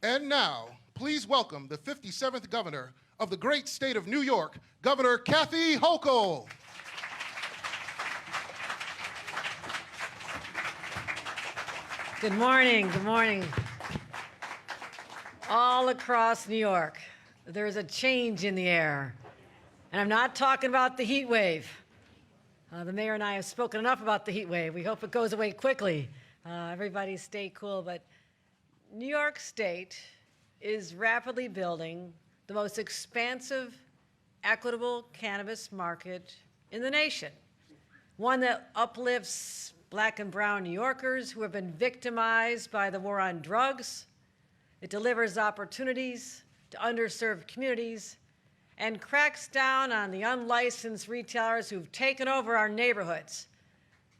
And now, please welcome the 57th governor of the great state of New York, Governor Kathy Hochul. Good morning, good morning. All across New York, there's a change in the air. And I'm not talking about the heat wave. The mayor and I have spoken enough about the heat wave. We hope it goes away quickly. Everybody stay cool, but New York State is rapidly building the most expansive, equitable cannabis market in the nation. One that uplifts Black and brown New Yorkers who have been victimized by the war on drugs. It delivers opportunities to underserved communities and cracks down on the unlicensed retailers who've taken over our neighborhoods.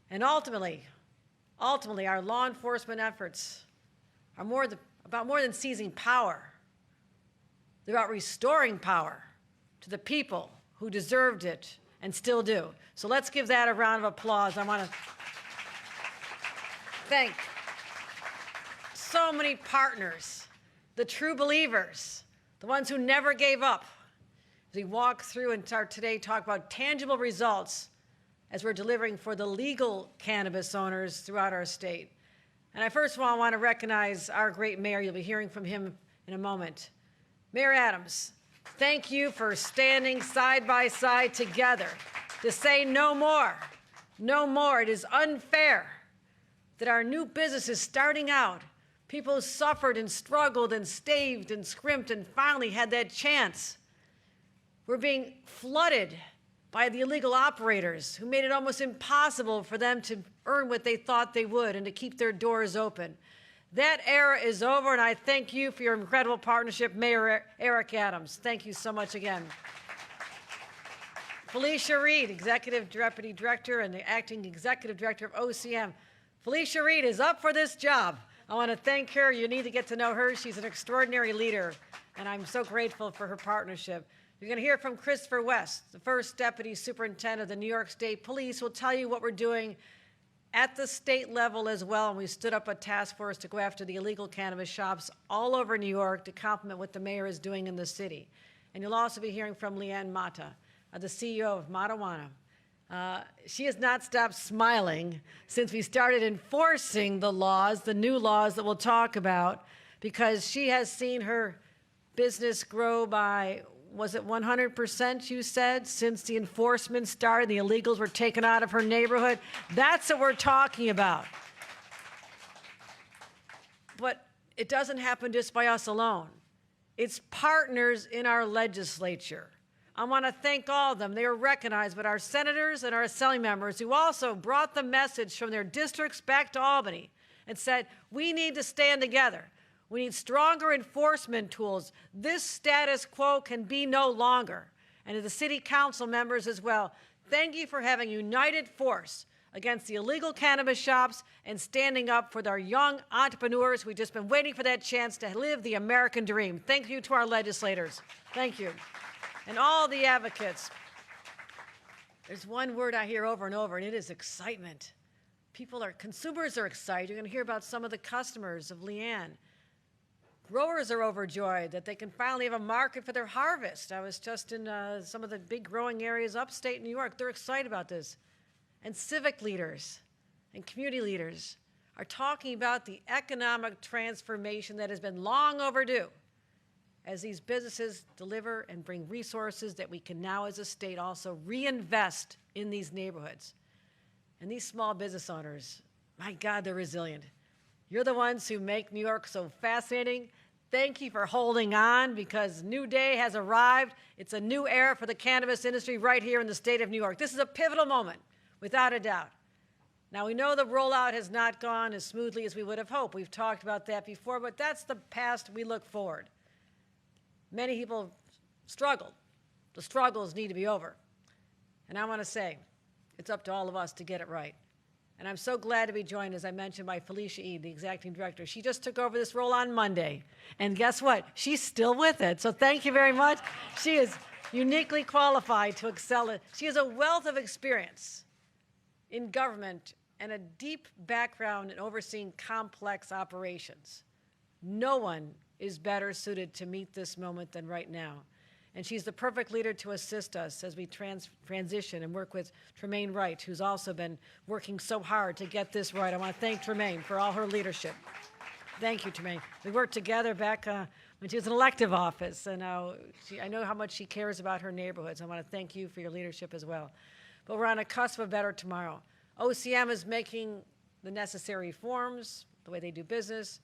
And ultimately, our law enforcement efforts are about more than seizing power. They're about restoring power to the people who deserved it and still do. So let's give that a round of applause. I want to thank so many partners, the true believers, the ones who never gave up. As we walk through and start today, talk about tangible results as we're delivering for the legal cannabis owners throughout our state. And I first of all want to recognize our great mayor. You'll be hearing from him in a moment. Mayor Adams, thank you for standing side by side together to say no more. No more. It is unfair that our new businesses starting out, people who suffered and struggled and staved and scrimped and finally had that chance, were being flooded by the illegal operators who made it almost impossible for them to earn what they thought they would and to keep their doors open. That era is over, and I thank you for your incredible partnership, Mayor Eric Adams. Thank you so much again. Felicia Reed, Executive Deputy Director and the Acting Executive Director of OCM. Felicia Reed is up for this job. I want to thank her. You need to get to know her. She's an extraordinary leader, and I'm so grateful for her partnership. You're going to hear from Christopher West, the first Deputy Superintendent of the New York State Police, who will tell you what we're doing at the state level as well. And we stood up a task force to go after the illegal cannabis shops all over New York to complement what the mayor is doing in the city. And you'll also be hearing from Leanne Mata, the CEO of Matawana. She has not stopped smiling since we started enforcing the laws, the new laws that we'll talk about, because she has seen her business grow by, was it 100%, you said, since the enforcement started, the illegals were taken out of her neighborhood? That's what we're talking about. But it doesn't happen just by us alone. It's partners in our legislature. I want to thank all of them. They are recognized, but our senators and our assembly members who also brought the message from their districts back to Albany and said, we need to stand together. We need stronger enforcement tools. This status quo can be no longer. And to the city council members as well, thank you for having a united force against the illegal cannabis shops and standing up for our young entrepreneurs. We've just been waiting for that chance to live the American dream. Thank you to our legislators. Thank you. And all the advocates. There's one word I hear over and over, and it is excitement. Consumers are excited. You're going to hear about some of the customers of Leanne. Growers are overjoyed that they can finally have a market for their harvest. I was just in some of the big growing areas upstate New York. They're excited about this. And civic leaders and community leaders are talking about the economic transformation that has been long overdue as these businesses deliver and bring resources that we can now as a state also reinvest in these neighborhoods. And these small business owners, my God, they're resilient. You're the ones who make New York so fascinating. Thank you for holding on, because new day has arrived. It's a new era for the cannabis industry right here in the state of New York. This is a pivotal moment, without a doubt. Now, we know the rollout has not gone as smoothly as we would have hoped. We've talked about that before, but that's the past. We look forward. Many people struggled. The struggles need to be over. And I want to say, it's up to all of us to get it right. And I'm so glad to be joined, as I mentioned, by Felicia Reed, the executive director. She just took over this role on Monday. And guess what? She's still with it. So thank you very much. She is uniquely qualified to excel. She has a wealth of experience in government and a deep background in overseeing complex operations. No one is better suited to meet this moment than right now. And she's the perfect leader to assist us as we transition and work with Tremaine Wright, who's also been working so hard to get this right. I want to thank Tremaine for all her leadership. Thank you, Tremaine. We worked together back when she was in elective office, and I know how much she cares about her neighborhoods. I want to thank you for your leadership as well. But we're on a cusp of better tomorrow. OCM is making the necessary reforms, the way they do business,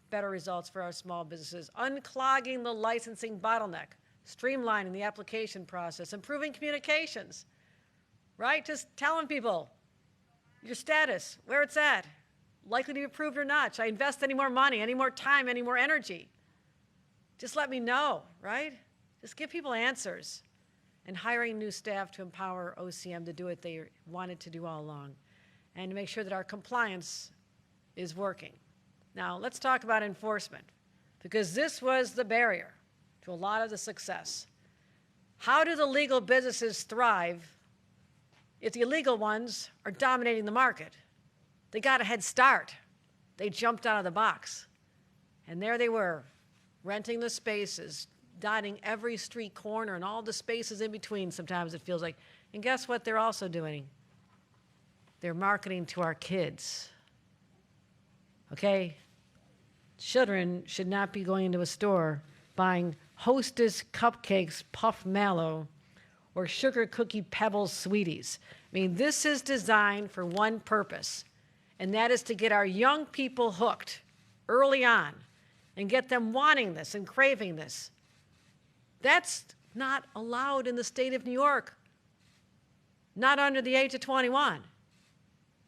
better results for our small businesses, unclogging the licensing bottleneck, streamlining the application process, improving communications, right? Just telling people your status, where it's at, likely to be approved or not. Should I invest any more money, any more time, any more energy? Just let me know, right? Just give people answers. And hiring new staff to empower OCM to do what they wanted to do all along, and to make sure that our compliance is working. Now, let's talk about enforcement, because this was the barrier to a lot of the success. How do the legal businesses thrive if the illegal ones are dominating the market? They got a head start. They jumped out of the box. And there they were, renting the spaces, dotting every street corner and all the spaces in between, sometimes it feels like. And guess what they're also doing? They're marketing to our kids. Okay? Children should not be going into a store buying Hostess cupcakes, puff mallow, or sugar cookie pebbles sweeties. I mean, this is designed for one purpose, and that is to get our young people hooked early on and get them wanting this and craving this. That's not allowed in the state of New York, not under the age of 21.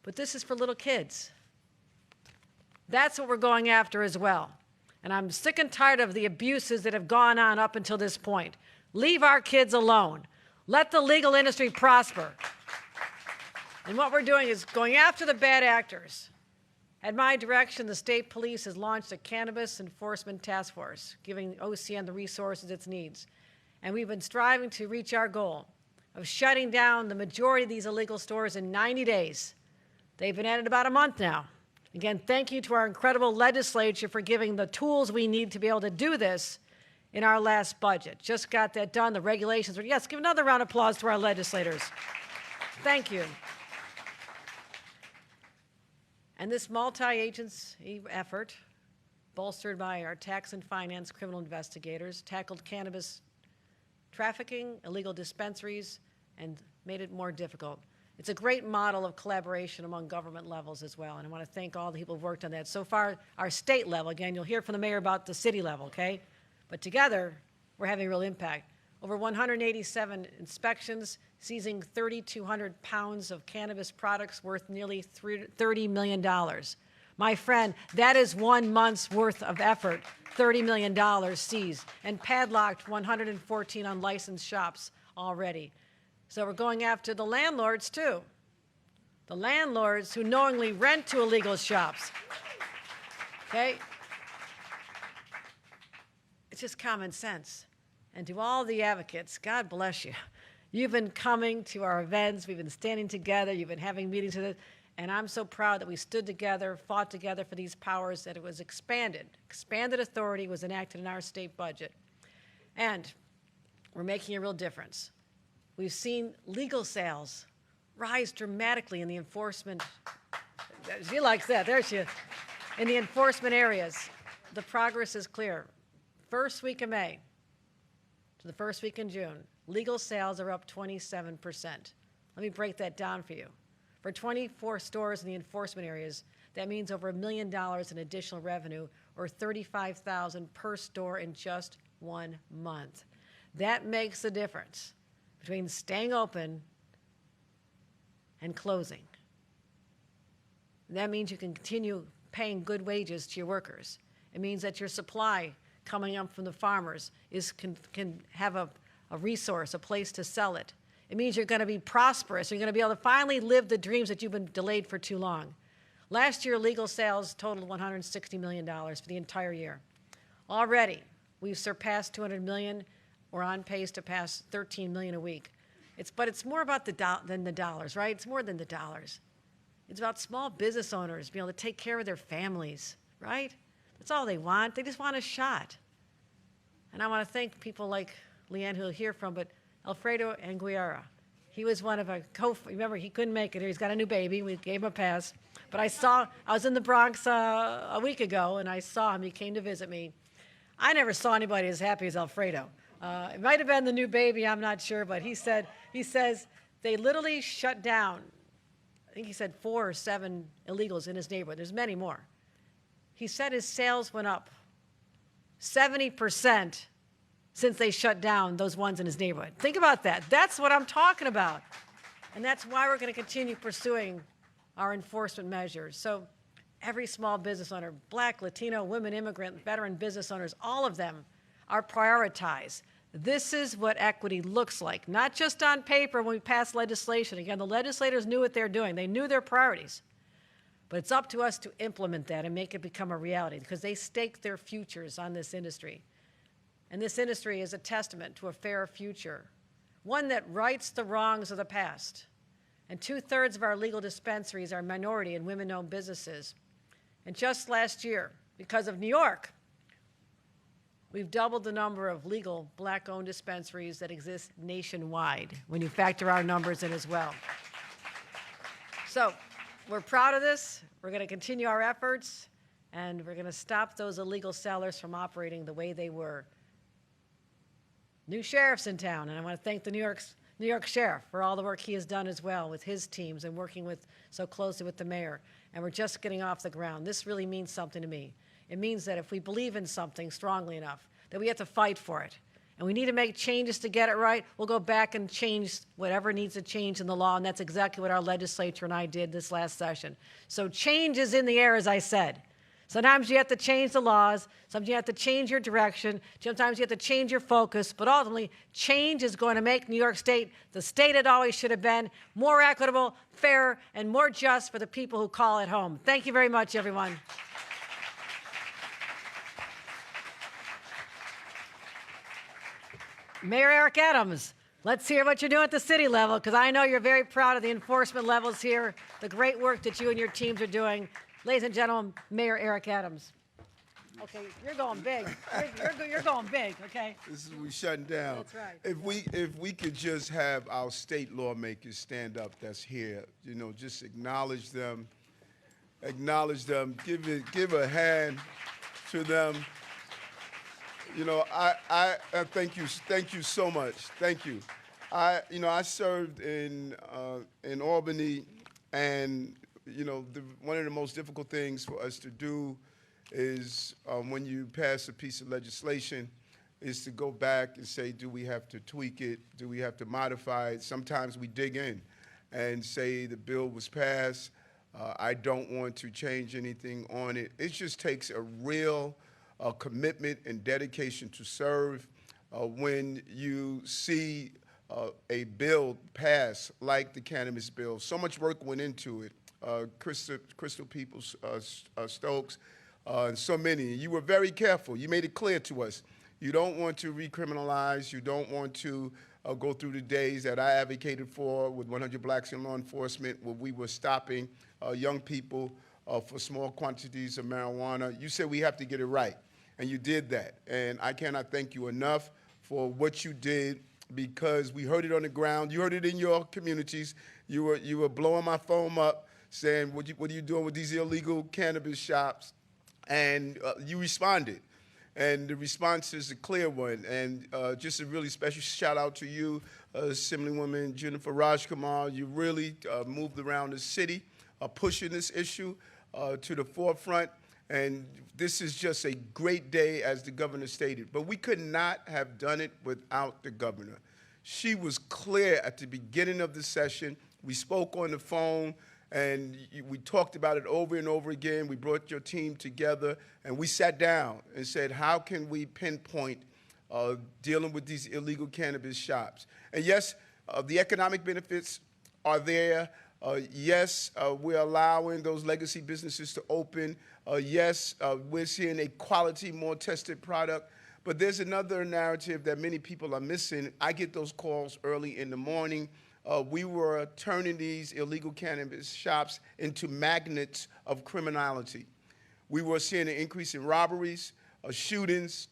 But this is for little kids. That's what we're going after as well. And I'm sick and tired of the abuses that have gone on up until this point. Leave our kids alone. Let the legal industry prosper. And what we're doing is going after the bad actors. At my direction, the state police has launched a cannabis enforcement task force, giving OCM the resources it needs. And we've been striving to reach our goal of shutting down the majority of these illegal stores in 90 days. They've been at it about a month now. Again, thank you to our incredible legislature for giving the tools we need to be able to do this in our last budget. Just got that done. The regulations were, yes, give another round of applause to our legislators. Thank you. And this multi-agency effort, bolstered by our tax and finance criminal investigators, tackled cannabis trafficking, illegal dispensaries, and made it more difficult. It's a great model of collaboration among government levels as well, and I want to thank all the people who've worked on that. So far, our state level, again, you'll hear from the mayor about the city level, okay? But together, we're having a real impact. Over 187 inspections, seizing 3,200 pounds of cannabis products worth nearly $30 million. My friend, that is 1 month's worth of effort, $30 million seized, and padlocked 114 unlicensed shops already. So we're going after the landlords, too. The landlords who knowingly rent to illegal shops. Okay? It's just common sense. And to all the advocates, God bless you. You've been coming to our events. We've been standing together. You've been having meetings with us. And I'm so proud that we stood together, fought together for these powers, that it was expanded. Expanded authority was enacted in our state budget. And we're making a real difference. We've seen legal sales rise dramatically in the enforcement. She likes that. There she is. In the enforcement areas. The progress is clear. First week of May to the first week in June, legal sales are up 27%. Let me break that down for you. For 24 stores in the enforcement areas, that means over $1 million in additional revenue, or $35,000 per store in just 1 month. That makes the difference between staying open and closing. That means you can continue paying good wages to your workers. It means that your supply coming up from the farmers can have a resource, a place to sell it. It means you're going to be prosperous. You're going to be able to finally live the dreams that you've been delayed for too long. Last year, legal sales totaled $160 million for the entire year. Already, we've surpassed $200 million. We're on pace to pass $13 million a week. But it's more about than the dollars, right? It's more than the dollars. It's about small business owners being able to take care of their families, right? That's all they want. They just want a shot. And I want to thank people like Leanne, who you'll hear from, but Alfredo Anguiara. He was one of our remember, he couldn't make it here. He's got a new baby. We gave him a pass. But I was in the Bronx a week ago, and I saw him. He came to visit me. I never saw anybody as happy as Alfredo. It might have been the new baby, I'm not sure, but he says they literally shut down, I think he said 4 or 7 illegals in his neighborhood. There's many more. He said his sales went up 70% since they shut down those ones in his neighborhood. Think about that. That's what I'm talking about. And that's why we're going to continue pursuing our enforcement measures. So every small business owner, Black, Latino, women, immigrant, veteran business owners, all of them are prioritized. This is what equity looks like, not just on paper when we pass legislation. Again, the legislators knew what they're doing. They knew their priorities. But it's up to us to implement that and make it become a reality because they stake their futures on this industry. And this industry is a testament to a fairer future, one that rights the wrongs of the past. And 2/3 of our legal dispensaries are minority and women-owned businesses. And just last year, because of New York, we've doubled the number of legal Black-owned dispensaries that exist nationwide when you factor our numbers in as well. So we're proud of this. We're going to continue our efforts, and we're going to stop those illegal sellers from operating the way they were. New sheriff's in town, and I want to thank the New York sheriff for all the work he has done as well with his teams and working so closely with the mayor. And we're just getting off the ground. This really means something to me. It means that if we believe in something strongly enough, that we have to fight for it. And we need to make changes to get it right. We'll go back and change whatever needs to change in the law, and that's exactly what our legislature and I did this last session. So change is in the air, as I said. Sometimes you have to change the laws. Sometimes you have to change your direction. Sometimes you have to change your focus. But ultimately, change is going to make New York State the state it always should have been, more equitable, fair, and more just for the people who call it home. Thank you very much, everyone. Mayor Eric Adams, let's hear what you're doing at the city level, because I know you're very proud of the enforcement levels here, the great work that you and your teams are doing. Ladies and gentlemen, Mayor Eric Adams. Okay, you're going big. You're going big, okay? This is we shutting down. That's right. If we could just have our state lawmakers stand up that's here, just acknowledge them, give a hand to them. I thank you so much. Thank you. I served in Albany, and one of the most difficult things for us to do is when you pass a piece of legislation is to go back and say, do we have to tweak it? Do we have to modify it? Sometimes we dig in and say the bill was passed. I don't want to change anything on it. It just takes a real commitment and dedication to serve. When you see a bill pass like the cannabis bill, so much work went into it. Crystal Peoples, Stokes, and so many. You were very careful. You made it clear to us. You don't want to recriminalize. You don't want to go through the days that I advocated for with 100 Blacks in law enforcement, where we were stopping young people for small quantities of marijuana. You said we have to get it right, and you did that. And I cannot thank you enough for what you did, because we heard it on the ground. You heard it in your communities. You were blowing my phone up, saying, what are you doing with these illegal cannabis shops? And you responded. And the response is a clear one. And just a really special shout out to you, Assemblywoman Jennifer Rajkumar. You really moved around the city, pushing this issue to the forefront. And this is just a great day, as the governor stated. But we could not have done it without the governor. She was clear at the beginning of the session. We spoke on the phone, and we talked about it over and over again. We brought your team together, and we sat down and said, how can we pinpoint dealing with these illegal cannabis shops? And yes, the economic benefits are there. Yes, we're allowing those legacy businesses to open. Yes, we're seeing a quality, more tested product. But there's another narrative that many people are missing. I get those calls early in the morning. We were turning these illegal cannabis shops into magnets of criminality. We were seeing an increase in robberies, shootings.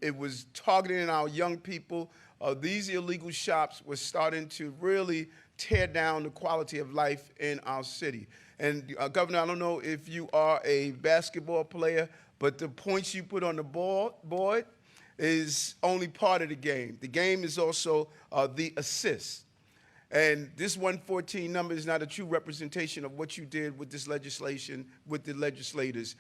It was targeting our young people. These illegal shops were starting to really tear down the quality of life in our city. And Governor, I don't know if you are a basketball player, but the points you put on the board is only part of the game. The game is also the assists. And this 114 number is not a true representation of what you did with this legislation, with the legislators.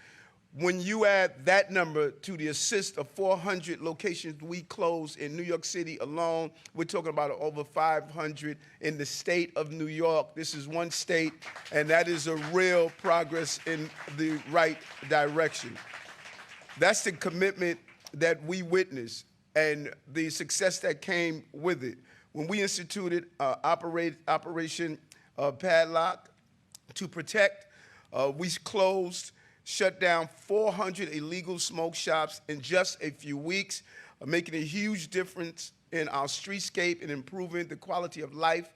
When you add that number to the assist of 400 locations we closed in New York City alone, we're talking about over 500 in the state of New York. This is one state, and that is a real progress in the right direction. That's the commitment that we witnessed and the success that came with it. When we instituted Operation Padlock to protect, we shut down 400 illegal smoke shops in just a few weeks, making a huge difference in our streetscape and improving the quality of life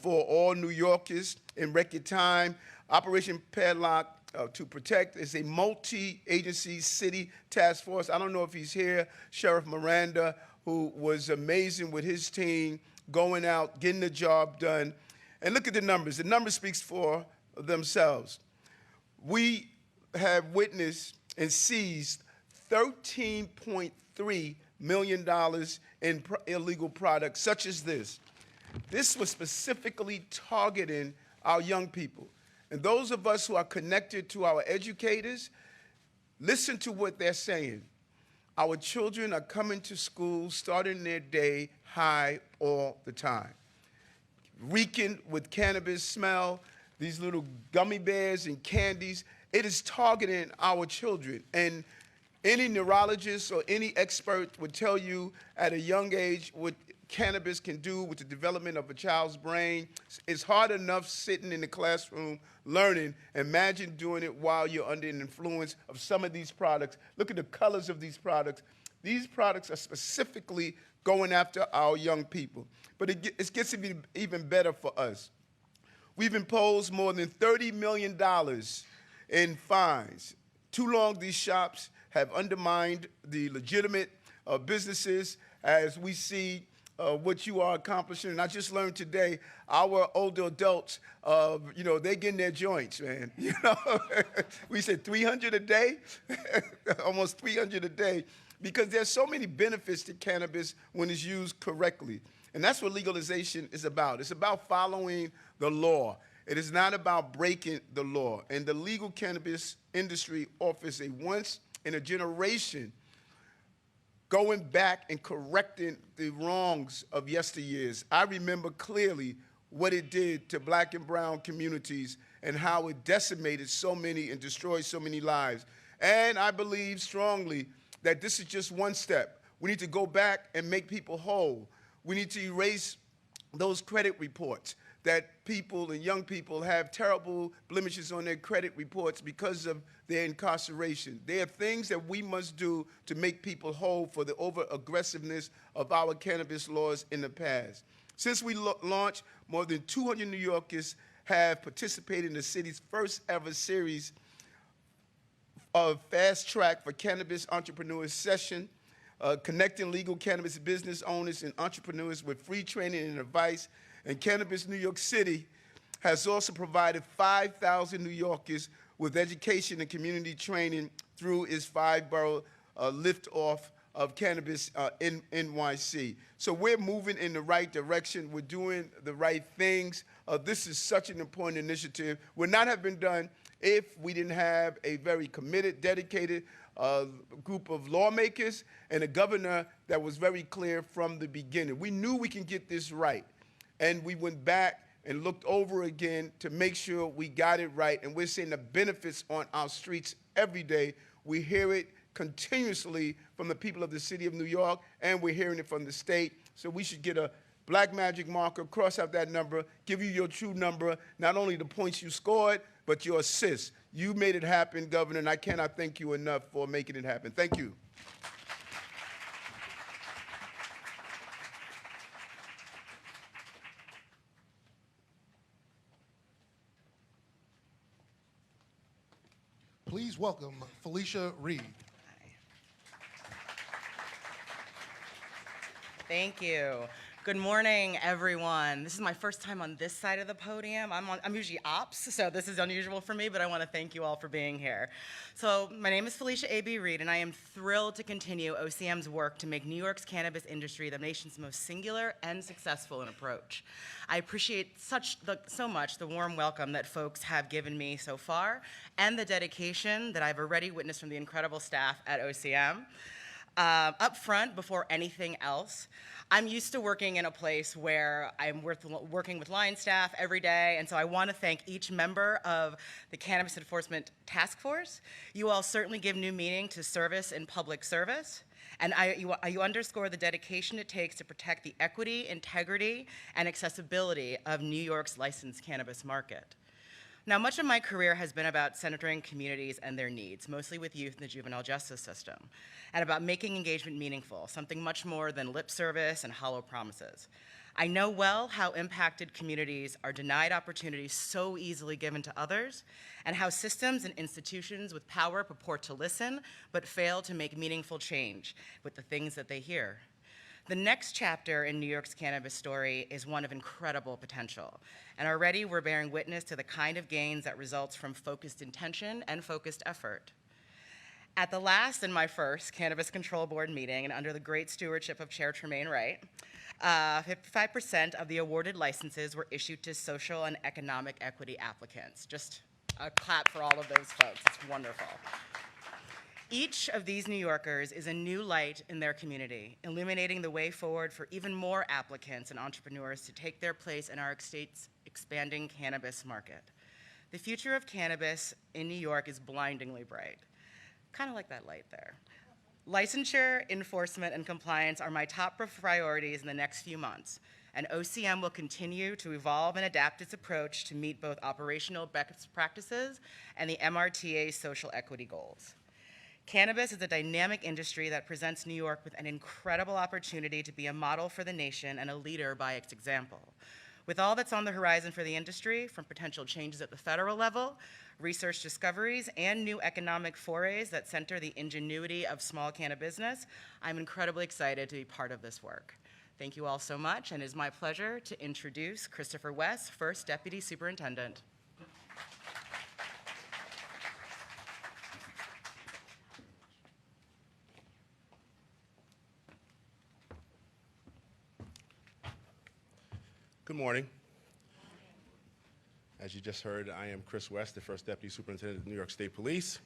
for all New Yorkers in record time. Operation Padlock to Protect is a multi-agency city task force. I don't know if he's here, Sheriff Miranda, who was amazing with his team, going out, getting the job done. And look at the numbers. The numbers speaks for themselves. We have witnessed and seized $13.3 million in illegal products such as this. This was specifically targeting our young people. And those of us who are connected to our educators, listen to what they're saying. Our children are coming to school, starting their day high all the time, reeking with cannabis smell, these little gummy bears and candies. It is targeting our children. And any neurologist or any expert would tell you at a young age what cannabis can do with the development of a child's brain. It's hard enough sitting in the classroom learning. Imagine doing it while you're under an influence of some of these products. Look at the colors of these products. These products are specifically going after our young people. But it gets even better for us. We've imposed more than $30 million in fines. Too long, these shops have undermined the legitimate businesses as we see what you are accomplishing. And I just learned today, our older adults, they're getting their joints, man. We said 300 a day, almost 300 a day, because there's so many benefits to cannabis when it's used correctly. And that's what legalization is about. It's about following the law. It is not about breaking the law. And the legal cannabis industry offers a once-in-a-generation going back and correcting the wrongs of yesteryears. I remember clearly what it did to black and brown communities and how it decimated so many and destroyed so many lives. And I believe strongly that this is just one step. We need to go back and make people whole. We need to erase those credit reports that people and young people have terrible blemishes on their credit reports because of their incarceration. There are things that we must do to make people whole for the over-aggressiveness of our cannabis laws in the past. Since we launched, more than 200 New Yorkers have participated in the city's first ever series of Fast Track for Cannabis Entrepreneurs session, connecting legal cannabis business owners and entrepreneurs with free training and advice. And Cannabis New York City has also provided 5,000 New Yorkers with education and community training through its 5-borough liftoff of Cannabis in NYC. So we're moving in the right direction. We're doing the right things. This is such an important initiative. Would not have been done if we didn't have a very committed, dedicated group of lawmakers and a governor that was very clear from the beginning. We knew we can get this right. And we went back and looked over again to make sure we got it right. And we're seeing the benefits on our streets every day. We hear it continuously from the people of the city of New York, and we're hearing it from the state. So we should get a black magic marker, cross out that number, give you your true number, not only the points you scored, but your assists. You made it happen, Governor, and I cannot thank you enough for making it happen. Thank you. Please please welcome Felicia Reed. Thank you. Good morning, everyone. This is my first time on this side of the podium. I'm usually ops, so this is unusual for me, but I want to thank you all for being here. So my name is Felicia A.B. Reed, and I am thrilled to continue OCM's work to make New York's cannabis industry the nation's most singular and successful in approach. I appreciate so much the warm welcome that folks have given me so far, and the dedication that I've already witnessed from the incredible staff at OCM. Up front, before anything else, I'm used to working in a place where I'm working with line staff every day, and so I want to thank each member of the Cannabis Enforcement Task Force. You all certainly give new meaning to service and public service, and you underscore the dedication it takes to protect the equity, integrity, and accessibility of New York's licensed cannabis market. Now, much of my career has been about centering communities and their needs, mostly with youth in the juvenile justice system, and about making engagement meaningful, something much more than lip service and hollow promises. I know well how impacted communities are denied opportunities so easily given to others, and how systems and institutions with power purport to listen, but fail to make meaningful change with the things that they hear. The next chapter in New York's cannabis story is one of incredible potential, and already we're bearing witness to the kind of gains that results from focused intention and focused effort. At the last and my first Cannabis Control Board meeting, and under the great stewardship of Chair Tremaine Wright, 55% of the awarded licenses were issued to social and economic equity applicants. Just a clap for all of those folks, it's wonderful. Each of these New Yorkers is a new light in their community, illuminating the way forward for even more applicants and entrepreneurs to take their place in our state's expanding cannabis market. The future of cannabis in New York is blindingly bright, kind of like that light there. Licensure, enforcement, and compliance are my top priorities in the next few months, and OCM will continue to evolve and adapt its approach to meet both operational best practices and the MRTA's social equity goals. Cannabis is a dynamic industry that presents New York with an incredible opportunity to be a model for the nation and a leader by its example. With all that's on the horizon for the industry, from potential changes at the federal level, research discoveries, and new economic forays that center the ingenuity of small cannabis business, I'm incredibly excited to be part of this work. Thank you all so much, and it is my pleasure to introduce Christopher West, First Deputy Superintendent. Good morning. As you just heard, I am Chris West, the First Deputy Superintendent of the New York State Police.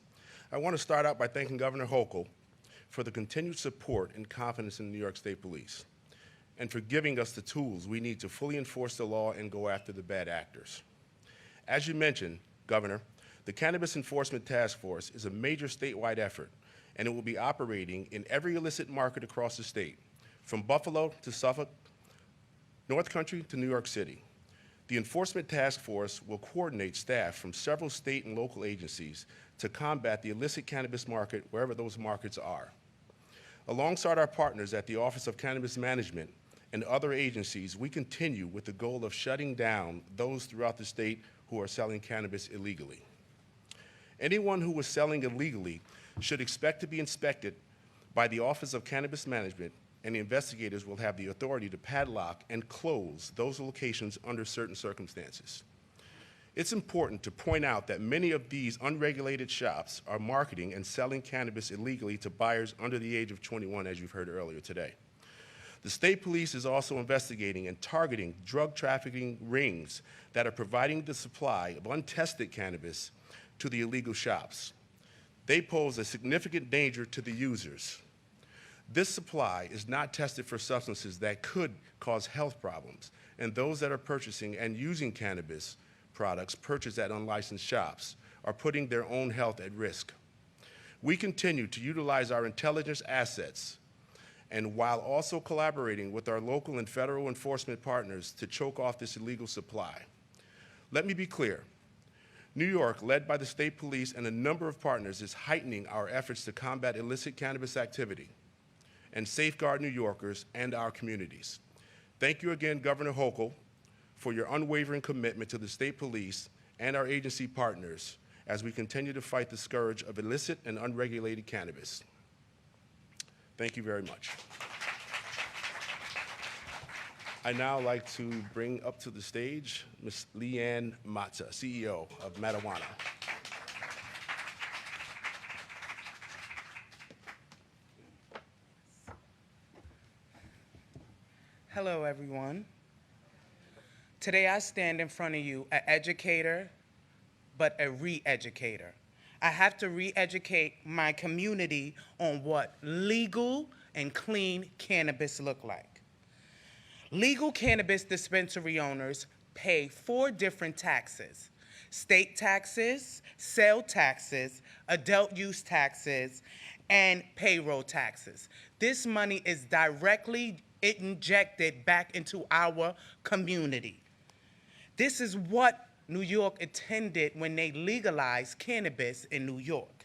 I want to start out by thanking Governor Hochul for the continued support and confidence in the New York State Police, and for giving us the tools we need to fully enforce the law and go after the bad actors. As you mentioned, Governor, the Cannabis Enforcement Task Force is a major statewide effort, and it will be operating in every illicit market across the state, from Buffalo to Suffolk, North Country to New York City. The Enforcement Task Force will coordinate staff from several state and local agencies to combat the illicit cannabis market wherever those markets are. Alongside our partners at the Office of Cannabis Management and other agencies, we continue with the goal of shutting down those throughout the state who are selling cannabis illegally. Anyone who is selling illegally should expect to be inspected by the Office of Cannabis Management, and the investigators will have the authority to padlock and close those locations under certain circumstances. It's important to point out that many of these unregulated shops are marketing and selling cannabis illegally to buyers under the age of 21, as you've heard earlier today. The state police is also investigating and targeting drug trafficking rings that are providing the supply of untested cannabis to the illegal shops. They pose a significant danger to the users. This supply is not tested for substances that could cause health problems, and those that are purchasing and using cannabis products purchased at unlicensed shops are putting their own health at risk. We continue to utilize our intelligence assets, and while also collaborating with our local and federal enforcement partners to choke off this illegal supply. Let me be clear. New York, led by the state police and a number of partners, is heightening our efforts to combat illicit cannabis activity and safeguard New Yorkers and our communities. Thank you again, Governor Hochul, for your unwavering commitment to the state police and our agency partners, as we continue to fight the scourge of illicit and unregulated cannabis. Thank you very much. I'd now like to bring up to the stage Ms. Leanne Matza, CEO of Marijuana. Hello, everyone. Today I stand in front of you, an educator, but a re-educator. I have to re-educate my community on what legal and clean cannabis look like. Legal cannabis dispensary owners pay 4 different taxes: state taxes, sale taxes, adult use taxes, and payroll taxes. This money is directly injected back into our community. This is what New York intended when they legalized cannabis in New York.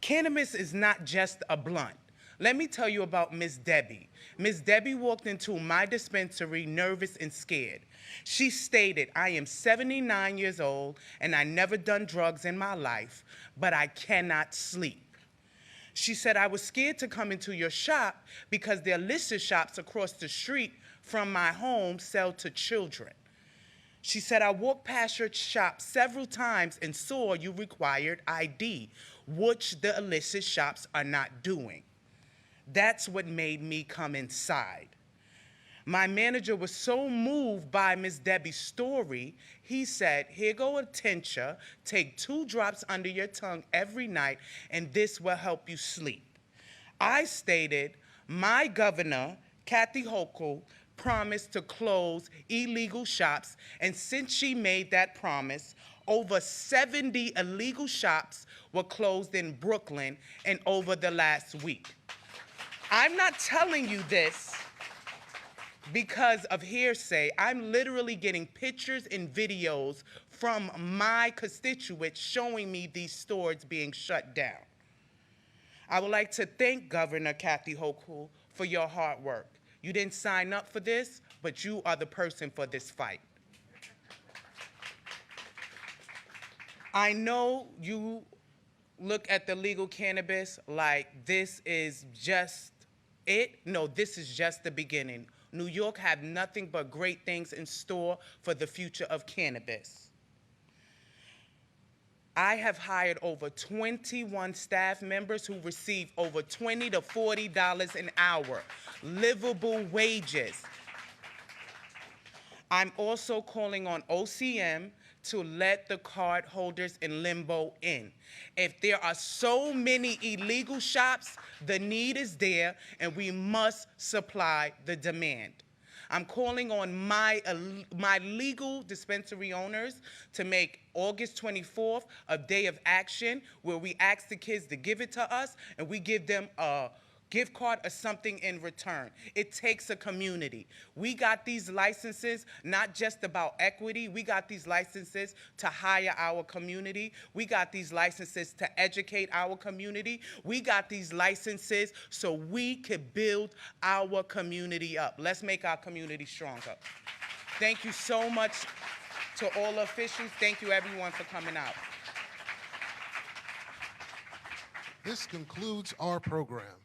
Cannabis is not just a blunt. Let me tell you about Miss Debbie. Miss Debbie walked into my dispensary nervous and scared. She stated, "I am 79 years old and I never done drugs in my life, but I cannot sleep." She said, "I was scared to come into your shop because the illicit shops across the street from my home sell to children." She said, "I walked past your shop several times and saw you required ID, which the illicit shops are not doing." That's what made me come inside. My manager was so moved by Miss Debbie's story, he said, "Here go a tincture, take 2 drops under your tongue every night, and this will help you sleep." I stated, my governor, Kathy Hochul, promised to close illegal shops, and since she made that promise, over 70 illegal shops were closed in Brooklyn and over the last week. I'm not telling you this because of hearsay. I'm literally getting pictures and videos from my constituents showing me these stores being shut down. I would like to thank Governor Kathy Hochul for your hard work. You didn't sign up for this, but you are the person for this fight. I know you look at the legal cannabis like this is just it. No, this is just the beginning. New York have nothing but great things in store for the future of cannabis. I have hired over 21 staff members who receive over $20 to $40 an hour, livable wages. I'm also calling on OCM to let the card holders in limbo in. If there are so many illegal shops, the need is there, and we must supply the demand. I'm calling on my legal dispensary owners to make August 24th a day of action where we ask the kids to give it to us and we give them a gift card or something in return. It takes a community. We got these licenses not just about equity. We got these licenses to hire our community. We got these licenses to educate our community. We got these licenses so we could build our community up. Let's make our community stronger. Thank you so much to all officials. Thank you everyone for coming out. This concludes our program.